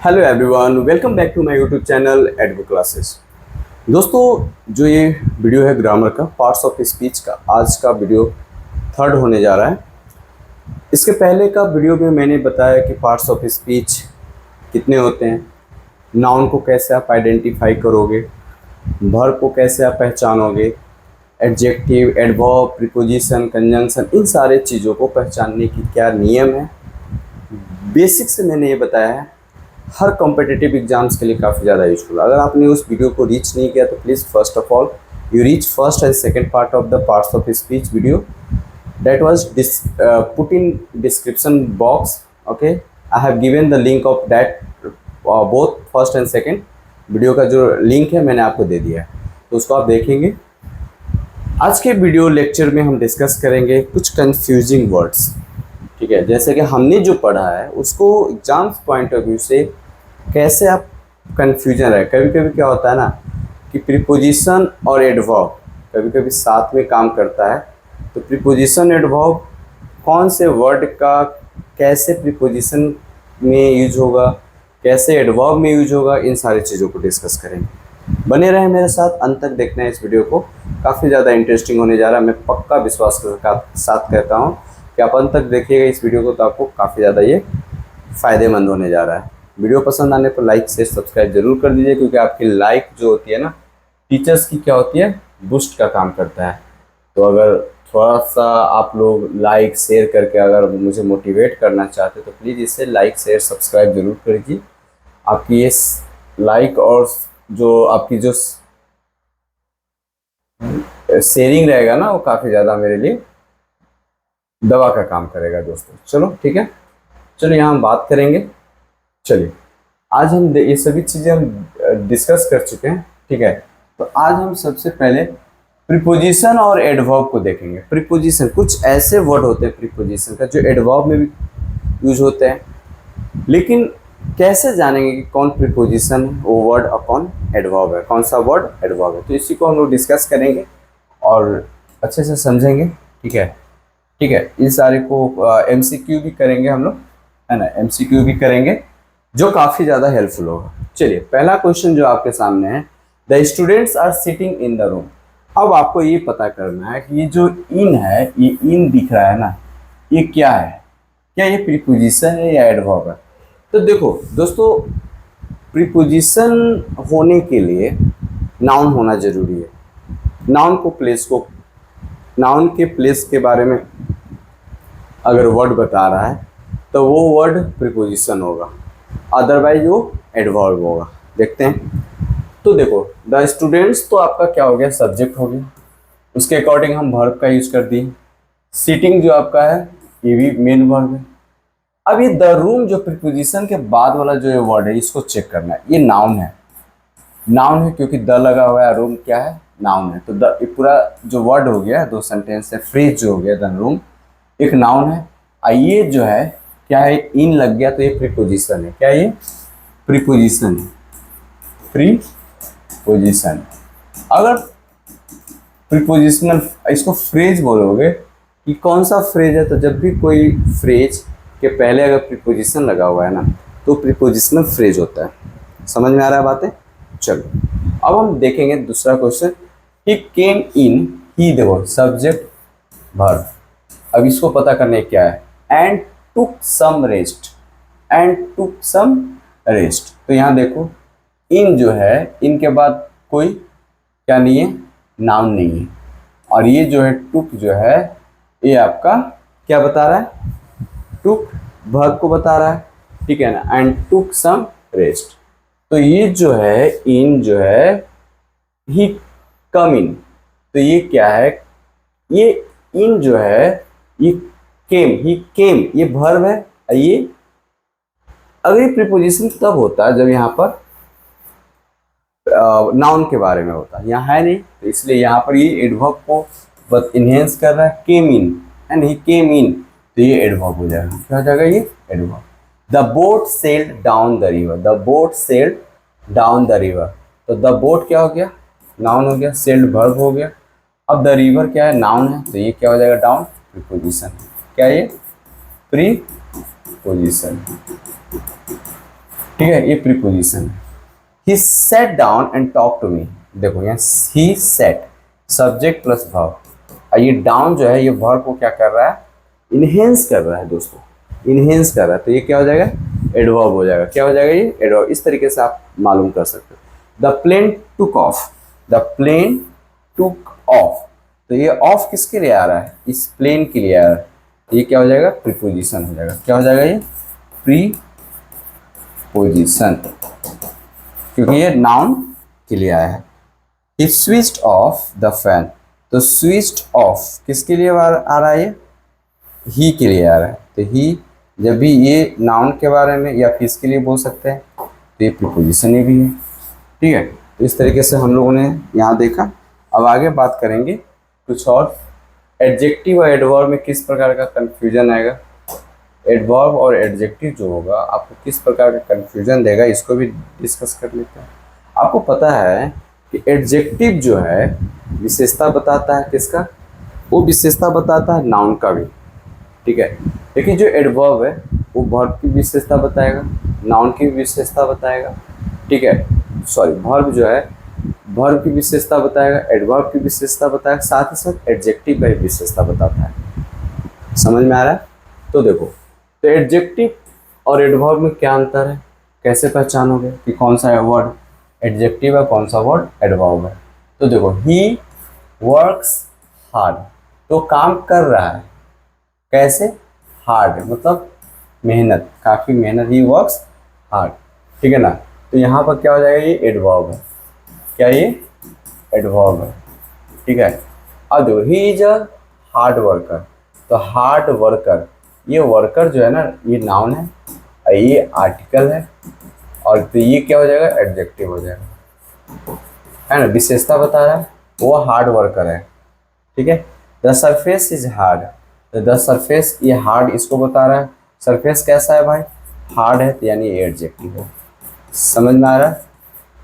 Hello everyone, welcome back to my YouTube channel Advo classes. दोस्तों, जो ये video है ग्रामर का, पार्ट्स ऑफ स्पीच का, आज का वीडियो थर्ड होने जा रहा है। इसके पहले का वीडियो में मैंने बताया कि पार्ट्स ऑफ स्पीच कितने होते हैं, नाउन को कैसे आप आइडेंटिफाई करोगे, वर्ब को कैसे आप पहचानोगे, एडजेक्टिव, एडवर्ब, प्रीपोजिशन, कंजंक्शन, इन सारे चीज़ों को पहचानने की क्या नियम है, बेसिक से मैंने ये बताया है। हर कॉम्पिटिटिव एग्जाम्स के लिए काफ़ी ज़्यादा यूजफुल। अगर आपने उस वीडियो को रीच नहीं किया तो please first of all you reach first and second part of the parts of speech video that was put in description box. Okay, I have given the link of that both first and second video का जो link है मैंने आपको दे दिया है, तो उसको आप देखेंगे। आज के वीडियो लेक्चर में हम डिस्कस करेंगे कुछ कंफ्यूजिंग वर्ड्स। ठीक है, जैसे कि हमने जो पढ़ा है उसको एग्जाम्स पॉइंट ऑफ व्यू से कैसे आप कंफ्यूजन है। कभी कभी क्या होता है ना कि प्रीपोजिशन और एडवर्ब कभी कभी साथ में काम करता है, तो प्रीपोजिशन एडवर्ब कौन से वर्ड का कैसे प्रीपोजिशन में यूज होगा, कैसे एडवर्ब में यूज होगा, इन सारी चीज़ों को डिस्कस करेंगे। बने रहें मेरे साथ, अंत तक देखना है इस वीडियो को, काफ़ी ज़्यादा इंटरेस्टिंग होने जा रहा है। मैं पक्का विश्वास के साथ कहता हूँ कि आप अंत तक देखिएगा इस वीडियो को, तो आपको काफ़ी ज़्यादा ये फ़ायदेमंद होने जा रहा है। वीडियो पसंद आने पर लाइक शेयर सब्सक्राइब जरूर कर दीजिए, क्योंकि आपकी लाइक जो होती है ना, टीचर्स की क्या होती है, बूस्ट का काम करता है। तो अगर थोड़ा सा आप लोग लाइक शेयर करके अगर मुझे मोटिवेट करना चाहते तो प्लीज़ इसे लाइक शेयर सब्सक्राइब जरूर करिए। आपकी ये लाइक और जो आपकी जो शेयरिंग रहेगा ना, वो काफ़ी ज़्यादा मेरे लिए दवा का काम करेगा दोस्तों। चलो ठीक है, चलो यहाँ हम बात करेंगे। चलिए, आज हम ये सभी चीज़ें हम डिस्कस कर चुके हैं। ठीक है, तो आज हम सबसे पहले प्रीपोजिशन और एडवर्ब को देखेंगे। प्रीपोजिशन, कुछ ऐसे वर्ड होते हैं प्रीपोजिशन का जो एडवर्ब में भी यूज होते हैं, लेकिन कैसे जानेंगे कि कौन प्रीपोजिशन वो वर्ड और कौन एडवर्ब है, कौन सा वर्ड एडवर्ब है। तो इसी को हम लोग डिस्कस करेंगे और अच्छे से समझेंगे। ठीक है, ठीक है, इस सारे को एमसीक्यू भी करेंगे हम लोग, है ना, एमसीक्यू भी करेंगे जो काफ़ी ज़्यादा हेल्पफुल होगा। चलिए, पहला क्वेश्चन जो आपके सामने है, the students are sitting in the room. अब आपको ये पता करना है कि ये जो इन है, ये इन दिख रहा है ना, ये क्या है, क्या ये प्रीपोजिशन है या एडवर्ब है। तो देखो दोस्तों, प्रीपोजिशन होने के लिए नाउन होना जरूरी है। नाउन के प्लेस के बारे में अगर वर्ड बता रहा है तो वो वर्ड प्रीपोजिशन होगा, अदरवाइज वो एडवर्ब होगा। देखते हैं। तो देखो, द स्टूडेंट्स तो आपका क्या हो गया, सब्जेक्ट हो गया, उसके अकॉर्डिंग हम वर्ब का यूज कर दिए। सिटिंग जो आपका है ये भी मेन वर्ब है। अब ये द रूम जो प्रीपोजिशन के बाद वाला जो ये वर्ड है, इसको चेक करना है। ये नाउन है, नाउन है क्योंकि द लगा हुआ है, रूम क्या है, नाउन है। तो द ये पूरा जो वर्ड हो गया, दो सेंटेंस है, फ्रेज जो हो गया द रूम, एक नाउन है। ये जो है क्या है, इन लग गया तो ये प्रीपोजिशन है। क्या ये प्रीपोजिशन है, प्रीपोजिशन। अगर प्रीपोजिशनल, इसको फ्रेज बोलोगे कि कौन सा फ्रेज है, तो जब भी कोई फ्रेज के पहले अगर प्रीपोजिशन लगा हुआ है ना, तो प्रीपोजिशनल फ्रेज होता है। समझ में आ रहा है बातें। चलो, अब हम देखेंगे दूसरा क्वेश्चन। ही केम इन, ही देखो सब्जेक्ट वर्ब। अब इसको पता करने क्या है, and took some rest, and took some rest. तो यहाँ देखो, इन जो है, इनके बाद कोई क्या नहीं है, नाउन नहीं है। और ये जो है टुक जो है, ये आपका क्या बता रहा है, टुक वर्ब को बता रहा है। ठीक है ना, एंड टुक सम रेस्ट। तो ये जो है इन जो है, ही कम इन, तो ये क्या है, ये इन जो है ये केम, ही केम, ये वर्ब है। ये अगर ये प्रीपोजिशन तब होता है जब यहाँ पर नाउन के बारे में होता है, यहाँ है नहीं, तो इसलिए यहाँ पर ये एडवर्ब को बस इनहेंस कर रहा है। केम इन एंड ही केम इन, तो ये एडवर्ब हो जाएगा। क्या हो जाएगा ये adverb. The boat sailed down the river, the boat sailed down the river. तो द बोट क्या हो गया, नाउन हो गया, सेल्ड वर्ब हो गया। अब द रिवर क्या है, नाउन है, तो ये क्या हो जाएगा, डाउन, प्रीपोजिशन। क्या ये प्रीपोजिशन। ठीक है, ये प्रीपोजिशन है। He sat down and talk to me, देखो यहाँ he sat subject plus verb, और ये डाउन जो है ये वर्ब को क्या कर रहा है, इनहेंस कर रहा है दोस्तों, इनहेंस कर रहा है, तो ये क्या हो जाएगा, एडवर्ब हो जाएगा। क्या हो जाएगा ये, एडवर्ब। इस तरीके से आप मालूम कर सकते हो। The plane took off, the plane took off, तो ये ऑफ किसके लिए आ रहा है, इस प्लेन के लिए आ रहा है, ये क्या हो जाएगा, प्रीपोजिशन हो जाएगा। क्या हो जाएगा ये, प्रीपोजिशन, क्योंकि ये नाउन के लिए आया है। ही स्विच्ड ऑफ द फैन, तो स्विच्ड ऑफ किसके लिए आ रहा है, ये ही के लिए आ रहा है, तो ही जब भी ये नाउन के बारे में या किसके लिए बोल सकते हैं, तो ये प्रीपोजिशन ही भी है। ठीक है, तो इस तरीके से हम लोगों ने यहाँ देखा। अब आगे बात करेंगे कुछ और, एडजेक्टिव और एडवर्ब में किस प्रकार का कन्फ्यूजन आएगा, एडवर्ब और एडजेक्टिव जो होगा आपको किस प्रकार का कन्फ्यूजन देगा, इसको भी डिस्कस कर लेते हैं। आपको पता है कि एडजेक्टिव जो है विशेषता बताता है किसका, वो विशेषता बताता है नाउन का भी। ठीक है, लेकिन जो एडवर्ब है वो वर्ब की विशेषता बताएगा, नाउन की विशेषता बताएगा। ठीक है, सॉरी, वर्ब जो है वर्ब की विशेषता बताएगा, एडवर्ब की विशेषता बताएगा, साथ ही साथ एडजेक्टिव का भी विशेषता बताता है। समझ में आ रहा है? तो देखो, तो एडजेक्टिव और एडवर्ब में क्या अंतर है, कैसे पहचानोगे कि कौन सा वर्ड एडजेक्टिव है, कौन सा वर्ड एडवर्ब है। तो देखो, ही वर्क्स हार्ड, तो काम कर रहा है, कैसे, हार्ड मतलब मेहनत, काफ़ी मेहनत, ही वर्क्स हार्ड। ठीक है ना, तो यहाँ पर क्या हो जाएगा, ये एडवर्ब है, क्या ये एडवर्ब है। ठीक है, अब देखो, he is a hard worker, तो हार्ड वर्कर, ये वर्कर जो है ना ये नाउन है और ये आर्टिकल है, और तो ये क्या हो जाएगा, एडजेक्टिव हो जाएगा, है ना, विशेषता बता रहा है, वो हार्ड वर्कर है। ठीक है, द सरफेस इज हार्ड, तो द सरफेस, ये हार्ड इसको बता रहा है, सरफेस कैसा है भाई, हार्ड है, तो यानी ये एडजेक्टिव है। समझ में आ रहा है।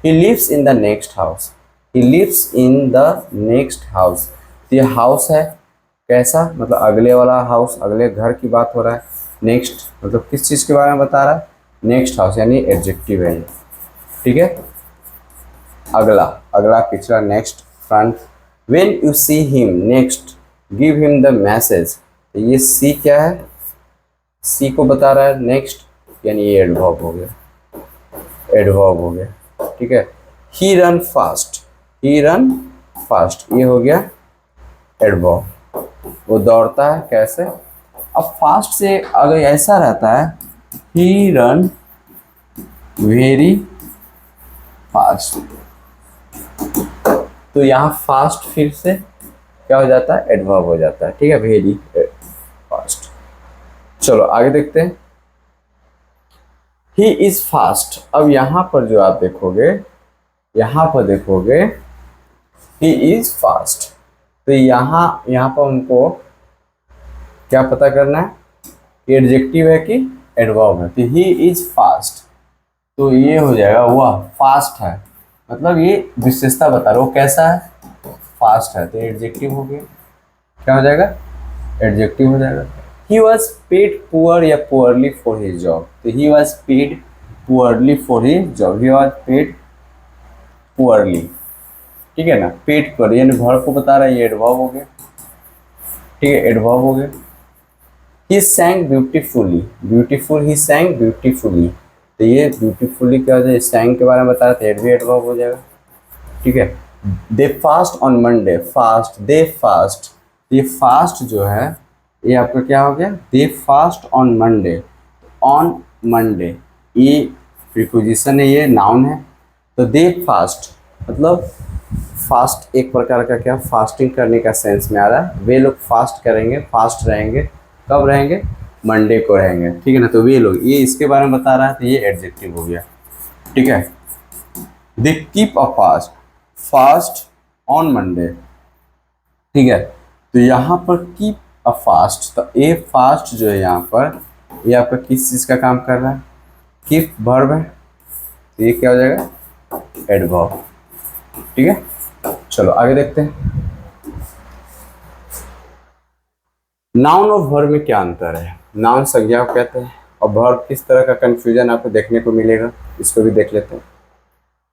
He lives in the next house, he lives in the next house, तो ये हाउस है कैसा, मतलब अगले वाला हाउस, अगले घर की बात हो रहा है। नेक्स्ट मतलब किस चीज़ के बारे में बता रहा है, नेक्स्ट हाउस, यानी एडजेक्टिव है ये। ठीक है, अगला, अगला, पिछला, next, front. When you see him, next, give him the message, तो ये सी क्या है, सी को बता रहा है, नेक्स्ट, यानी ये एडवर्ब हो गया, एडवर्ब हो गया। ठीक है, ही रन फास्ट, ही रन फास्ट, ये हो गया एडवर्ब, वो दौड़ता है कैसे। अब फास्ट से अगर ऐसा रहता है, ही रन वेरी फास्ट, तो यहाँ फास्ट फिर से क्या हो जाता है, एडवर्ब हो जाता है। ठीक है, वेरी फास्ट। चलो आगे देखते हैं, ही इज फास्ट। अब यहाँ पर जो आप देखोगे, यहाँ पर देखोगे ही इज फास्ट, तो यहाँ पर उनको क्या पता करना है, एडजेक्टिव है कि एडवर्ब है। तो ही इज फास्ट, तो ये हो जाएगा, वह फास्ट है, मतलब ये विशेषता बता रहा है, वो कैसा है, फास्ट है, तो एडजेक्टिव हो गया। क्या हो जाएगा, एडजेक्टिव हो जाएगा। ही वॉज पेड पुअर या पुअरली फॉर हिज जॉब, तो he was paid poorly for his job, he was paid poorly. ठीक है ना, पेड पुअर यानी वर्ब को बता रहा है, ये एडवर्ब हो गया। ठीक है, एडवर्ब हो गया। ही सैंग ब्यूटीफुली, ब्यूटीफुल, ही सैंग ब्यूटीफुली, तो ये ब्यूटीफुली क्या हो जाए, सैंग के बारे में बता रहा था, भी एडवर्ब हो जाएगा। ठीक है, they fast on Monday, fast, they fast, ये फास्ट जो है ये आपका क्या हो गया, they fast on Monday, on Monday, ये प्रीपोजिशन है, ये नाउन है, तो दे फास्ट मतलब फास्ट एक प्रकार का क्या, फास्टिंग करने का सेंस में आ रहा है। वे लोग फास्ट करेंगे, फास्ट रहेंगे, कब रहेंगे, मंडे को रहेंगे। ठीक है ना, तो वे लोग, ये इसके बारे में बता रहा है, तो ये एडजेक्टिव हो गया। ठीक है, दे keep a fast, fast on Monday. ठीक है, तो यहाँ पर कीप अ फास्ट, तो ए फास्ट जो है यहाँ पर, ये आपका किस चीज़ का काम कर रहा है, कीप वर्ब है, तो ये क्या हो जाएगा, एडवर्ब। ठीक है, चलो आगे देखते हैं। नाउन और वर्ब में क्या अंतर है, नाउन संज्ञा को कहते हैं और वर्ब किस तरह का कन्फ्यूजन आपको देखने को मिलेगा, इसको भी देख लेते हैं।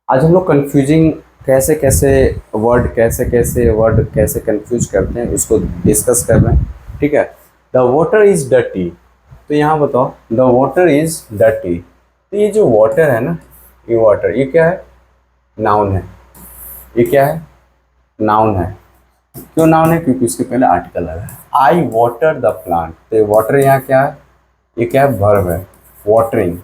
आज हम लोग कन्फ्यूजिंग कैसे कैसे वर्ड कैसे कन्फ्यूज करते हैं उसको डिस्कस कर रहे हैं, ठीक है। द वाटर इज डर्टी, तो यहाँ बताओ द वाटर इज डर्टी, तो ये जो वाटर है ना, ये वाटर ये क्या है, नाउन है। ये क्या है, नाउन है। क्यों नाउन है, क्योंकि उसके पहले आर्टिकल लगा है। आई वाटर द प्लांट, तो वाटर यहाँ क्या है, ये क्या है, वर्ब है। वाटरिंग,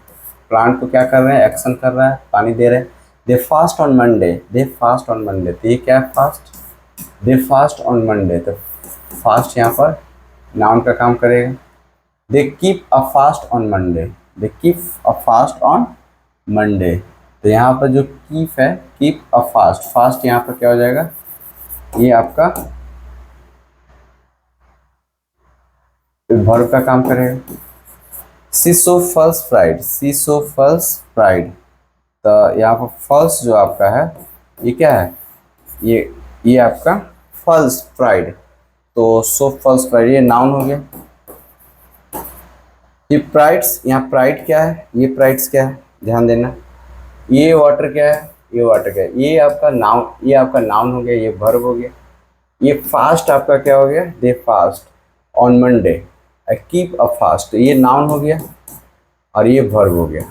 प्लांट को क्या कर रहे हैं, एक्शन कर रहा है, पानी दे रहे हैं। They fast on Monday, they fast on Monday, तो ये क्या है, fast. They fast on Monday, तो फास्ट यहाँ पर नाउन का काम करेगा। They keep a fast on Monday, they keep a fast on Monday, तो यहाँ पर जो कीप है, कीप अ फास्ट, फास्ट यहाँ पर क्या हो जाएगा, ये आपका वर्ब का काम करेगा। सी सो फॉल्स प्राइड, सी सो फॉल्स प्राइड, तो यहाँ पर फॉल्स जो आपका है ये क्या है, ये आपका फॉल्स प्राइड, तो सो फॉल्स प्राइड ये नाउन हो गया। ये प्राइड्स, यहाँ प्राइड क्या है, ये प्राइड्स क्या है, ध्यान देना। ये वाटर क्या है, ये वाटर क्या है, ये आपका नाउन, ये आपका नाउन हो गया, ये वर्ब हो गया। ये फास्ट आपका क्या हो गया, they fast on Monday, I keep a fast, ये नाउन हो गया और ये वर्ब हो गया,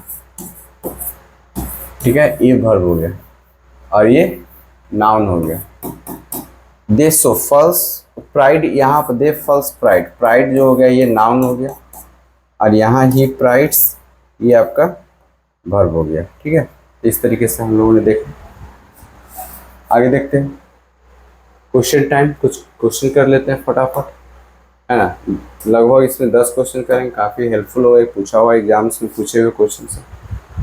ठीक है, ये वर्ब हो गया और ये नाउन हो गया। दे सो फॉल्स प्राइड, यहाँ पर दे फॉल्स प्राइड, प्राइड जो हो गया ये नाउन हो गया और यहाँ ही प्राइड्स ये आपका वर्ब हो गया, ठीक है। इस तरीके से हम लोगों ने देखा। आगे देखते हैं क्वेश्चन टाइम, कुछ क्वेश्चन कर लेते हैं फटाफट, है ना। लगभग इसमें 10 क्वेश्चन करेंगे, काफ़ी हेल्पफुल होगा, पूछा हुआ एग्जाम्स में पूछे हुए क्वेश्चन से।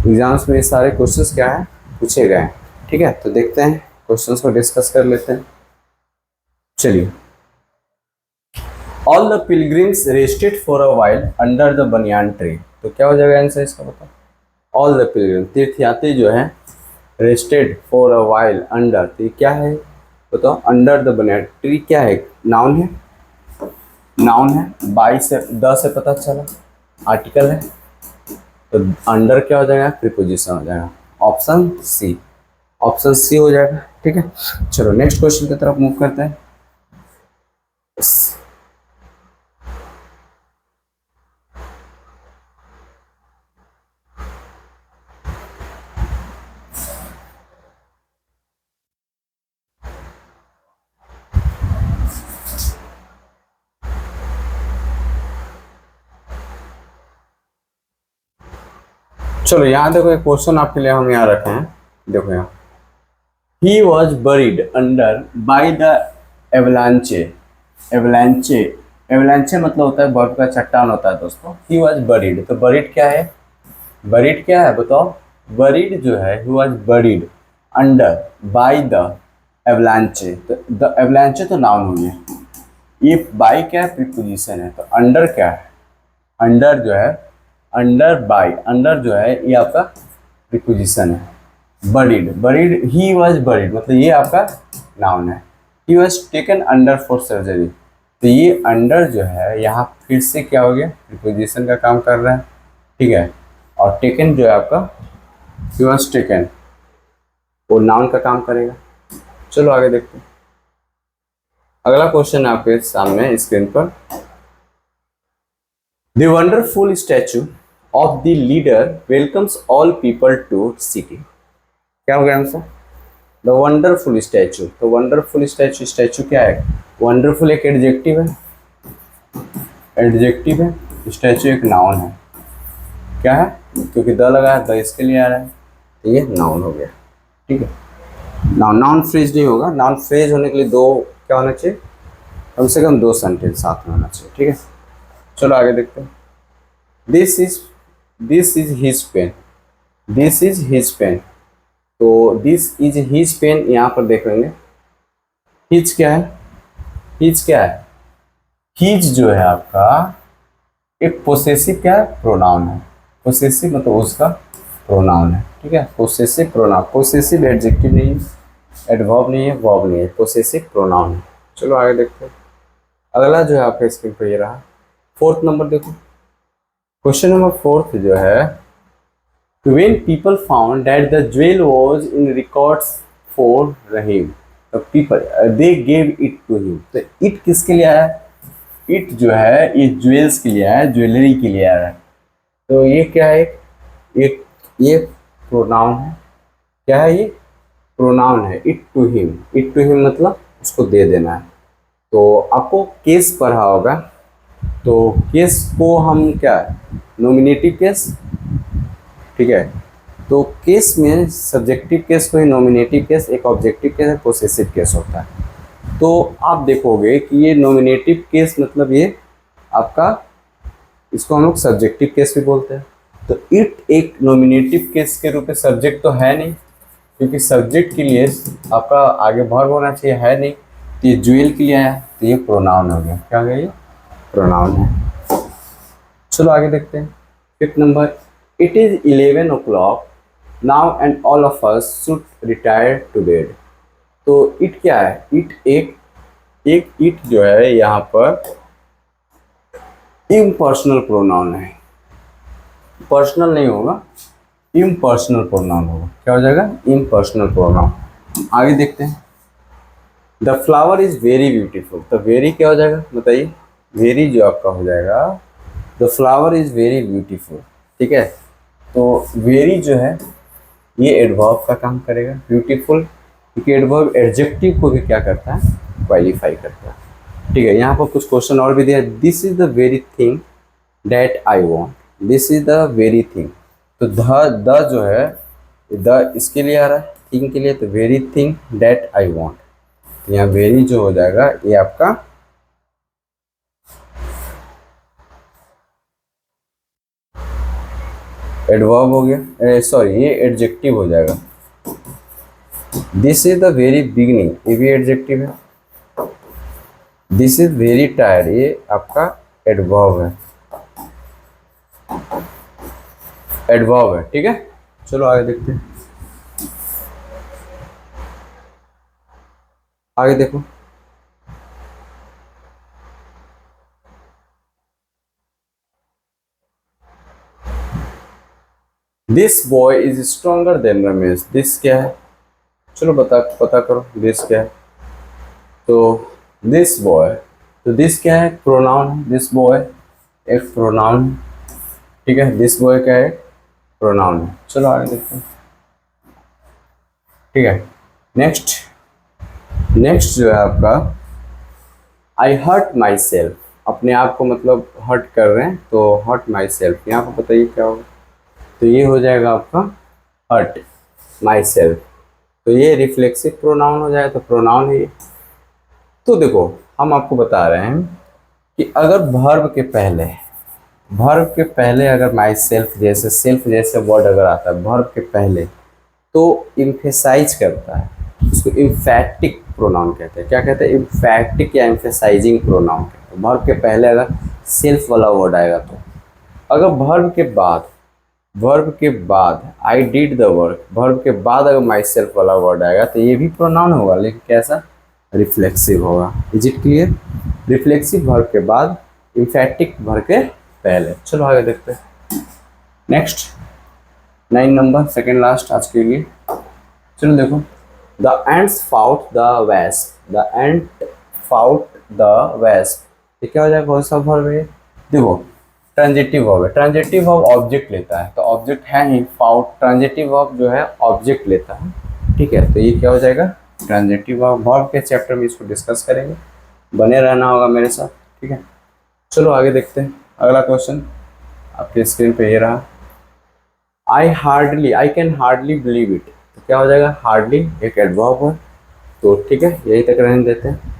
एग्जाम्स में ये सारे क्वेश्चंस क्या है, पूछे गए हैं, ठीक है। तो देखते हैं क्वेश्चंस को डिस्कस कर लेते हैं। चलिए, all the pilgrims rested for a while under the banyan tree, तो क्या हो जाएगा आंसर इसका, बताओ। ऑल द पिलग्रिम, तीर्थयात्री जो है, rested for a while under, तो क्या है बताओ, अंडर द बनियान ट्री क्या है, नाउन है, नाउन है। 22 से 10 से पता चला, आर्टिकल है, तो अंडर क्या हो जाएगा, प्रीपोजिशन हो जाएगा। ऑप्शन सी, ऑप्शन सी हो जाएगा, ठीक है। चलो नेक्स्ट क्वेश्चन की तरफ मूव करते हैं। चलो यहाँ देखो एक क्वेश्चन आपके लिए हम यहाँ रखे हैं, देखो यहाँ, he was buried under by the एवलांचे, एवलांचे, एवलांचे मतलब होता है बर्फ का चट्टान होता है दोस्तों। ही वॉज बरीड, तो बरीड क्या है, बरीड क्या है बताओ, बरीड जो है he was buried under by the एवलांचे, तो द एवलांचे तो नाउन हो गया, ये बाई क्या है, प्रीपोजिशन है, तो अंडर क्या है, अंडर जो है, अंडर बाई, अंडर जो है ये आपका प्रीपोजिशन है। Buried, buried, he was buried मतलब ये आपका नाउन है। He was taken under for surgery, तो ये अंडर जो है यहाँ फिर से क्या हो गया, प्रीपोजिशन का काम कर रहा है, ठीक है। और टेकन जो है आपका, ही वॉज टेकन, वो नाउन का काम करेगा। चलो आगे देखते हैं। अगला क्वेश्चन है आपके सामने स्क्रीन पर। The wonderful statue of the leader welcomes all people to city, क्या हो गया आंसर, द वंडरफुल स्टैचू, तो वंडरफुल स्टैचू, स्टैचू क्या है, वंडरफुल एक एडजेक्टिव है, एडजेक्टिव है, स्टैचू एक नाउन है, क्या है, क्योंकि द लगा है, द इसके लिए आ रहा है, तो ये नाउन हो गया, ठीक है। नाउन, नाउन फ्रेज नहीं होगा, नाउन फ्रेज होने के लिए दो क्या होना चाहिए, कम से कम 2 सेंटेंस साथ में होना चाहिए, ठीक है। चलो आगे देखते हैं। This is his pen, this is his pen, तो दिस इज हिज पेन यहाँ पर देखेंगे, हिज क्या है, हिज क्या है, हिज जो है आपका एक पोसेसिव क्या है, प्रोनाउन है, पोसेसिव मतलब उसका प्रोनाउन है, ठीक है। पोसेसिव प्रोनाउन, पोसेसिव एडजेक्टिव नहीं है, एडवर्ब नहीं है, वर्ब नहीं है, पोसेसिव प्रोनाउन है। चलो आगे देखते हैं। अगला जो है आपका स्क्रीन पर ये रहा, 4th नंबर देखो, क्वेश्चन नंबर 4 जो है, when people found that the jewel was in records for Rahim, the people they gave it to him। तो it किसके लिए आया? it जो है ये ज्वेल्स के लिए आया, ज्वेलरी के लिए आया है। तो ये क्या है? ये प्रोनाउन है। क्या है ये? प्रोनाउन है। it to him, it to him मतलब उसको दे देना है। तो आपको केस पढ़ा होगा, तो केस को हम क्या है? नॉमिनेटिव केस, ठीक है। तो केस में सब्जेक्टिव केस को ही नॉमिनेटिव केस, एक ऑब्जेक्टिव केस है, पोसेसिव केस होता है। तो आप देखोगे कि ये नॉमिनेटिव केस मतलब ये आपका, इसको हम लोग सब्जेक्टिव केस भी बोलते हैं। तो इट एक नॉमिनेटिव केस के रूप में सब्जेक्ट तो है नहीं, क्योंकि सब्जेक्ट के लिए आपका आगे वर्ब होना चाहिए, है नहीं। तो ये ज्वेल के लिए आया, तो ये प्रोनाउन हो गया। क्या हो गया? ये प्रोनाउन है। चलो आगे देखते हैं। 5th number, it is 11 o'clock now and all of us should retire to bed. तो इट क्या है? इट एक इट जो है यहाँ पर इम्पर्सनल प्रोनाउन है। पर्सनल नहीं होगा, इम्पर्सनल प्रोनाउन होगा। क्या हो जाएगा? Impersonal pronoun. आगे देखते हैं। The flower is very beautiful. तो वेरी क्या हो जाएगा बताइए? वेरी जो आपका हो जाएगा, the flower is very beautiful, ठीक है। तो वेरी जो है ये एडवर्ब का काम करेगा, ब्यूटीफुल, क्योंकि एडवर्ब एडजेक्टिव को भी क्या करता है? क्वालिफाई करता है, ठीक है। यहाँ पर कुछ क्वेश्चन और भी दिया। This is the very thing that I want. This is the very thing. तो द जो है, द इसके लिए आ रहा है, थिंग के लिए। तो very thing that I want, तो यहाँ वेरी जो हो जाएगा ये आपका एडवर्ब हो गया, सॉरी ये एडजेक्टिव हो जाएगा। This is the very beginning, ये भी एडजेक्टिव है। दिस इज वेरी टायर्ड, ये आपका एडवर्ब है, एडवर्ब है, ठीक है। चलो आगे देखते हैं। आगे देखो। This boy is stronger than Ramesh. This क्या है? चलो पता करो दिस क्या है। तो दिस बॉय, तो दिस क्या है? प्रोनाउन है। दिस बॉय एक प्रोनाउन है, ठीक है। दिस बॉय क्या है? प्रोनाउन है। चलो आगे देखते हैं, ठीक है। नेक्स्ट जो है आपका, आई हर्ट माई सेल्फ। अपने आप को मतलब हर्ट कर रहे हैं, तो हर्ट माई सेल्फ यहाँ पर बताइए क्या होगा? तो ये हो जाएगा आपका हर्ट माई सेल्फ। तो ये रिफ्लेक्सिव प्रोनाउन हो जाएगा, तो प्रोनाउन है ये। तो देखो हम आपको बता रहे हैं कि अगर वर्ब के पहले अगर माई सेल्फ जैसे वर्ड अगर आता है वर्ब के पहले, तो इम्फेसाइज करता है, उसको इम्फैटिक प्रोनाउन कहते हैं। क्या कहते हैं? इम्फैटिक या इम्फेसाइजिंग प्रोनाउन कहते हैं। वर्ब के पहले अगर सेल्फ वाला वर्ड आएगा तो। अगर वर्ब के बाद I did the work, verb के बाद अगर माई सेल्फ वाला वर्ड आएगा तो ये भी प्रोनाउन होगा, लेकिन कैसा? रिफ्लेक्सिव होगा। Is it clear? Reflexive verb के बाद, इम्फैटिक वर्ब के पहले। चलो आगे देखते हैं। नेक्स्ट 9 नंबर, सेकेंड लास्ट आज के लिए। चलो देखो। The ants fought the wasp. The ant fought the wasp, ये क्या हो जाएगा? कौन सा वर्ब है? देखो ट्रांजिटिव वर्ब है। ट्रांजिटिव वर्ब ऑब्जेक्ट लेता है, तो ऑब्जेक्ट है ही फाउट। ट्रांजिटिव वर्ब जो है ऑब्जेक्ट लेता है, ठीक है। तो ये क्या हो जाएगा? Transitive verb. वर्ब के चैप्टर में इसको डिस्कस करेंगे, बने रहना होगा मेरे साथ, ठीक है। चलो आगे देखते हैं। अगला क्वेश्चन आपके स्क्रीन पे ये रहा। I can hardly believe it. तो क्या हो जाएगा? हार्डली एक एडवर्ब है, तो ठीक है यही तक रहने देते हैं।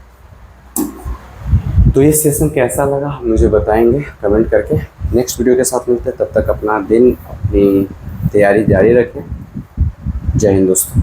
तो ये सेशन कैसा लगा मुझे बताएंगे कमेंट करके। नेक्स्ट वीडियो के साथ मिलते हैं, तब तक अपना दिन अपनी तैयारी जारी रखें। जय हिंद दोस्तों।